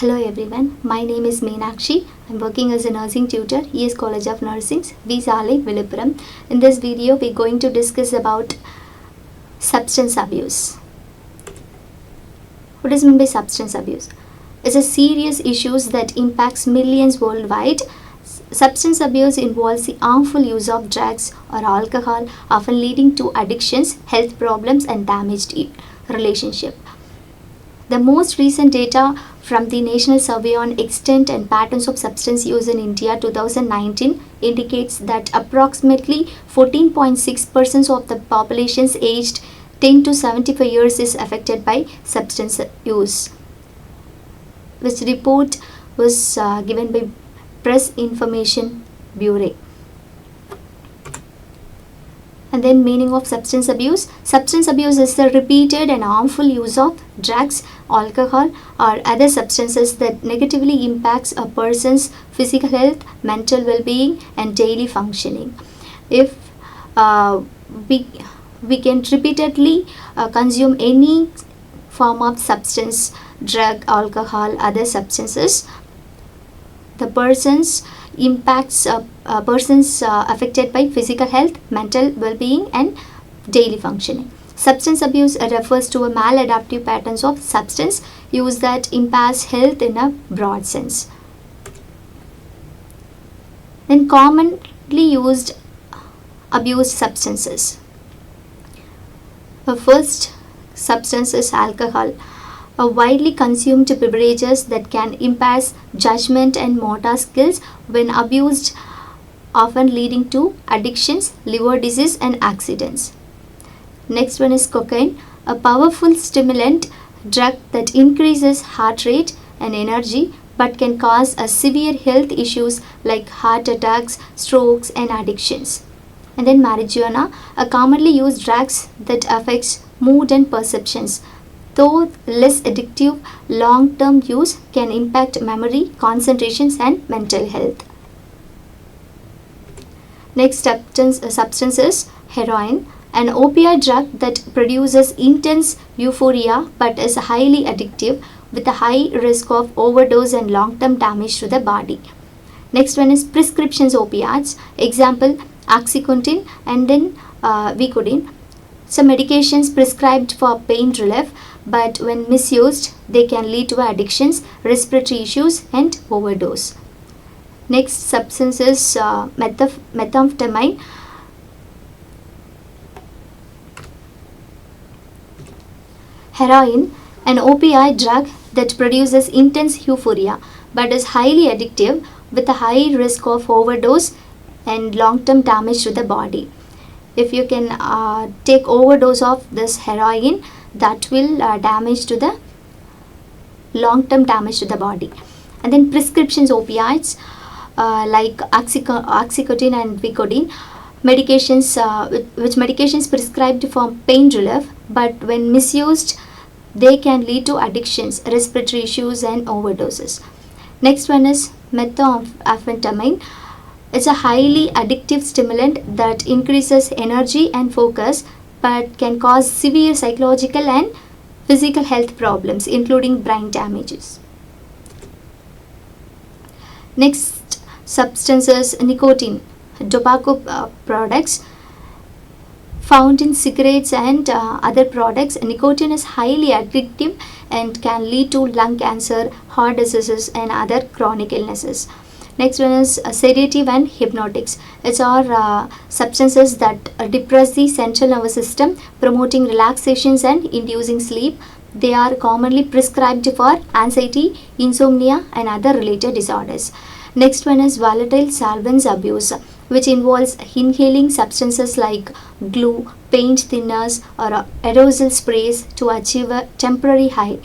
Hello everyone, my name is Meenatchi. I'm working as a nursing tutor, E.S College of Nursing, B.Sc, Villupuram. In this video, we're going to discuss about substance abuse. What is meant by substance abuse? It's a serious issue that impacts millions worldwide. Substance abuse involves the harmful use of drugs or alcohol, often leading to addictions, health problems, and damaged relationship. The most recent data from the National Survey on Extent and Patterns of Substance Use in India 2019 indicates that approximately 14.6% of the populations aged 10 to 75 years is affected by substance use. This report was given by Press Information Bureau. And then meaning of substance abuse. Substance abuse is the repeated and harmful use of drugs, alcohol or other substances that negatively impacts a person's physical health, mental well-being and daily functioning. If we can repeatedly consume any form of substance, drug, alcohol, other substances, the person's impacts persons affected by physical health, mental well-being and daily functioning. Substance abuse refers to a maladaptive patterns of substance use that impairs health in a broad sense. Then commonly used abused substances. The first substance is alcohol. A widely consumed beverages that can impair judgment and motor skills when abused, often leading to addictions, liver disease and accidents. Next one is cocaine, a powerful stimulant drug that increases heart rate and energy but can cause severe health issues like heart attacks, strokes and addictions. And then marijuana, a commonly used drugs that affects mood and perceptions. Though less addictive, long-term use can impact memory, concentrations and mental health. Next substance is heroin, an opioid drug that produces intense euphoria but is highly addictive with a high risk of overdose and long-term damage to the body. Next one is prescriptions opiates, example oxycontin and then Vicodin. Some medications prescribed for pain relief, but when misused, they can lead to addictions, respiratory issues and overdose. Next substance is methamphetamine. Heroin, an opioid drug that produces intense euphoria but is highly addictive with a high risk of overdose and long-term damage to the body. If you can take overdose of this heroin, that will damage to the long-term damage to the body. And then prescriptions opiates like oxycontin and Vicodin, medications which medications prescribed for pain relief, but when misused they can lead to addictions, respiratory issues and overdoses. Next one is methamphetamine. It's a highly addictive stimulant that increases energy and focus but can cause severe psychological and physical health problems including brain damages. Next substance is nicotine, tobacco products found in cigarettes and other products. Nicotine is highly addictive and can lead to lung cancer, heart diseases and other chronic illnesses. Next one is sedative and hypnotics. It's are substances that depress the central nervous system, promoting relaxations and inducing sleep. They are commonly prescribed for anxiety, insomnia and other related disorders. Next one is volatile solvents abuse, which involves inhaling substances like glue, paint thinners or aerosol sprays to achieve a temporary high.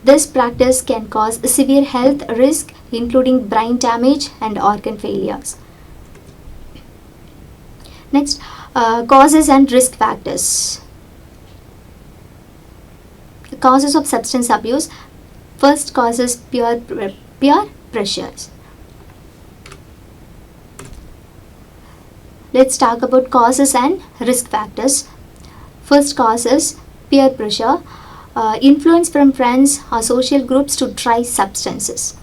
This practice can cause severe health risk including brain damage and organ failures. Next, causes and risk factors. The causes of substance abuse. First cause is peer pressures. Let's talk about causes and risk factors. First cause is peer pressure. influence from friends or social groups to try substances.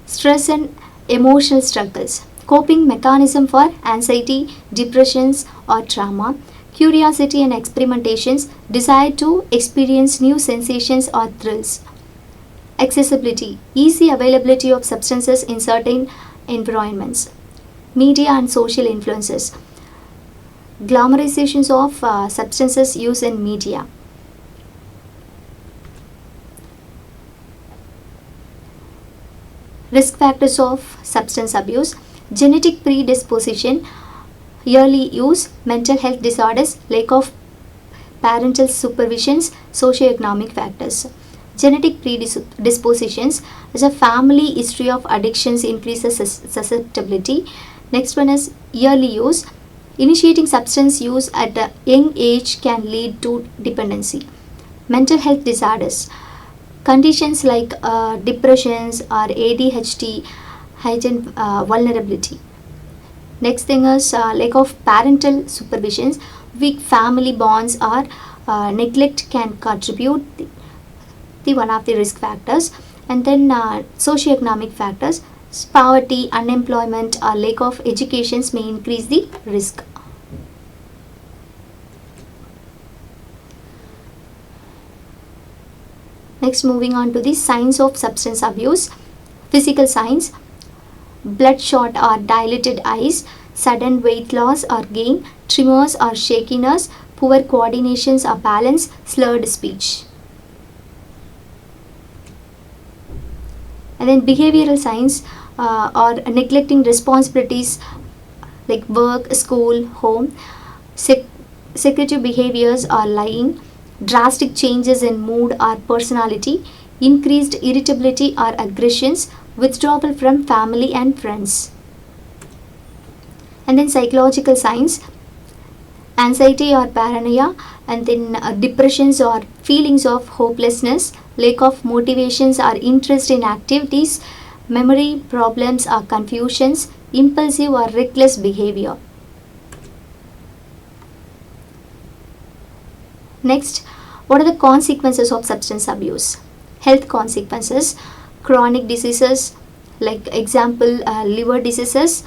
Stress and emotional struggles, coping mechanism for anxiety, depressions or trauma, curiosity and experimentations, desire to experience new sensations or thrills. Accessibility, easy availability of substances in certain environments. Media and social influences, glamorizations of substances use in media. Risk factors of substance abuse, genetic predisposition, yearly use, mental health disorders, lack of parental supervisions, socioeconomic factors. Genetic predispositions, as a family history of addictions increases susceptibility. Next one is yearly use. Initiating substance use at a young age can lead to dependency. Mental health disorders, conditions like depressions or ADHD, heightened vulnerability. Next thing is lack of parental supervisions, weak family bonds or neglect can contribute the one of the risk factors. And then socioeconomic factors, poverty, unemployment or lack of educations may increase the risk. Next, moving on to the signs of substance abuse. Physical signs, bloodshot or dilated eyes, sudden weight loss or gain, tremors or shakiness, poor coordinations or balance, slurred speech. And then behavioral signs or neglecting responsibilities like work, school, home, secretive behaviors or lying, drastic changes in mood or personality, increased irritability or aggressions, withdrawal from family and friends. And then psychological signs, anxiety or paranoia, and then depressions or feelings of hopelessness, lack of motivations or interest in activities, memory problems or confusions, impulsive or reckless behavior. Next, what are the consequences of substance abuse? Health consequences, chronic diseases like example liver diseases,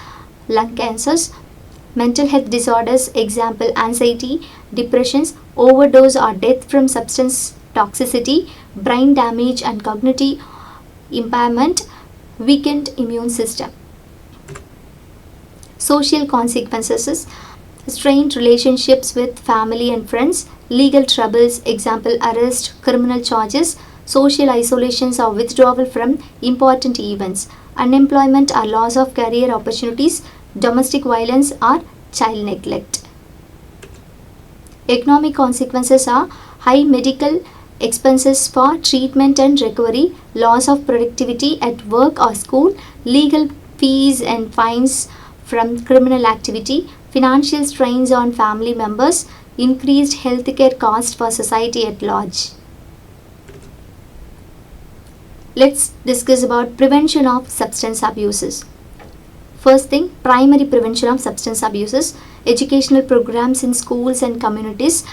lung cancers, mental health disorders, example anxiety, depressions, overdose or death from substance toxicity, brain damage and cognitive impairment, weakened immune system. Social consequences, strained relationships with family and friends, legal troubles, example arrest, criminal charges, social isolations or withdrawal from important events, unemployment or loss of career opportunities, domestic violence or child neglect. Economic consequences are high medical expenses for treatment and recovery, loss of productivity at work or school, legal fees and fines from criminal activity, financial strains on family members, increased healthcare cost for society at large. Let's discuss about prevention of substance abuses. First thing, primary prevention of substance abuses, educational programs in schools and communities,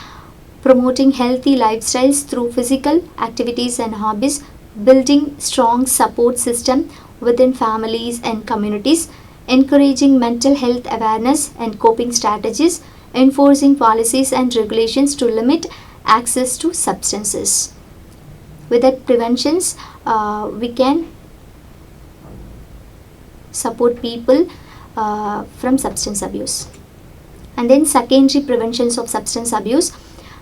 promoting healthy lifestyles through physical activities and hobbies, building strong support system within families and communities, encouraging mental health awareness and coping strategies, enforcing policies and regulations to limit access to substances. With that preventions, we can support people from substance abuse. And then secondary preventions of substance abuse,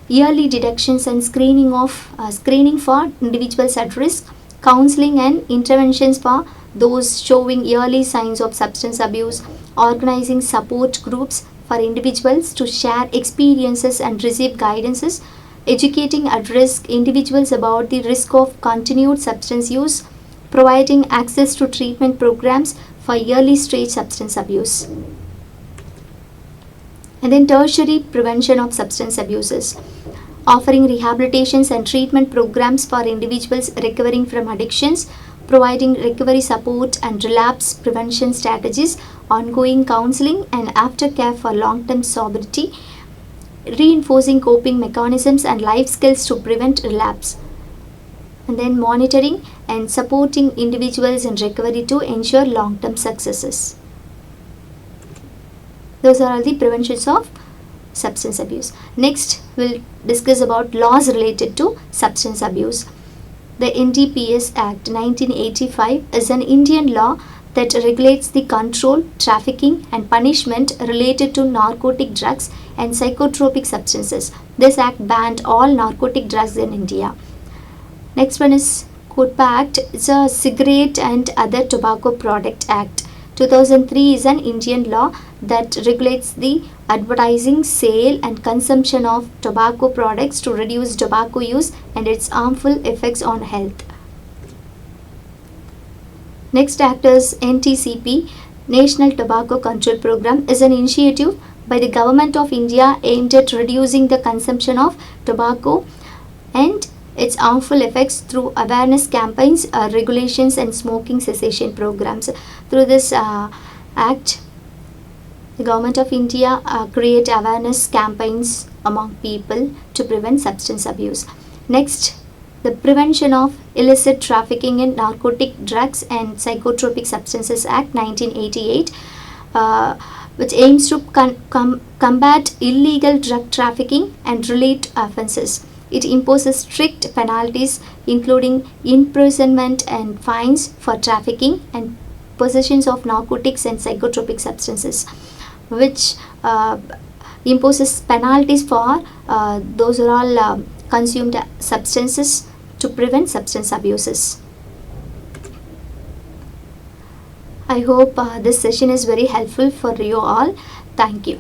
yearly detections and screening for individuals at risk, counseling and interventions for those showing early signs of substance abuse, organizing support groups for individuals to share experiences and receive guidances, educating at risk individuals about the risk of continued substance use, providing access to treatment programs for early stage substance abuse. And then tertiary prevention of substance abuses, offering rehabilitations and treatment programs for individuals recovering from addictions, providing recovery support and relapse prevention strategies, ongoing counseling and aftercare for long-term sobriety, reinforcing coping mechanisms and life skills to prevent relapse, and then monitoring and supporting individuals in recovery to ensure long-term successes. Those are all the preventions of substance abuse. Next, we'll discuss about laws related to substance abuse. The NDPS Act 1985 is an Indian law that regulates the control, trafficking and punishment related to narcotic drugs and psychotropic substances. This act banned all narcotic drugs in India. Next one is COTPA Act. It's a Cigarette and Other Tobacco Product Act. 2003 is an Indian law that regulates the advertising, sale and consumption of tobacco products to reduce tobacco use and its harmful effects on health. Next act is NTCP, National Tobacco Control Program, is an initiative by the Government of India aimed at reducing the consumption of tobacco and its harmful effects through awareness campaigns, regulations and smoking cessation programs. Through this act, the Government of India create awareness campaigns among people to prevent substance abuse. Next, the Prevention of Illicit Trafficking in Narcotic Drugs and Psychotropic Substances Act 1988, which aims to combat illegal drug trafficking and related offences. It imposes strict penalties including imprisonment and fines for trafficking and possessions of narcotics and psychotropic substances, which imposes penalties for those who are all consumed substances to prevent substance abuses. I hope this session is very helpful for you all. Thank you.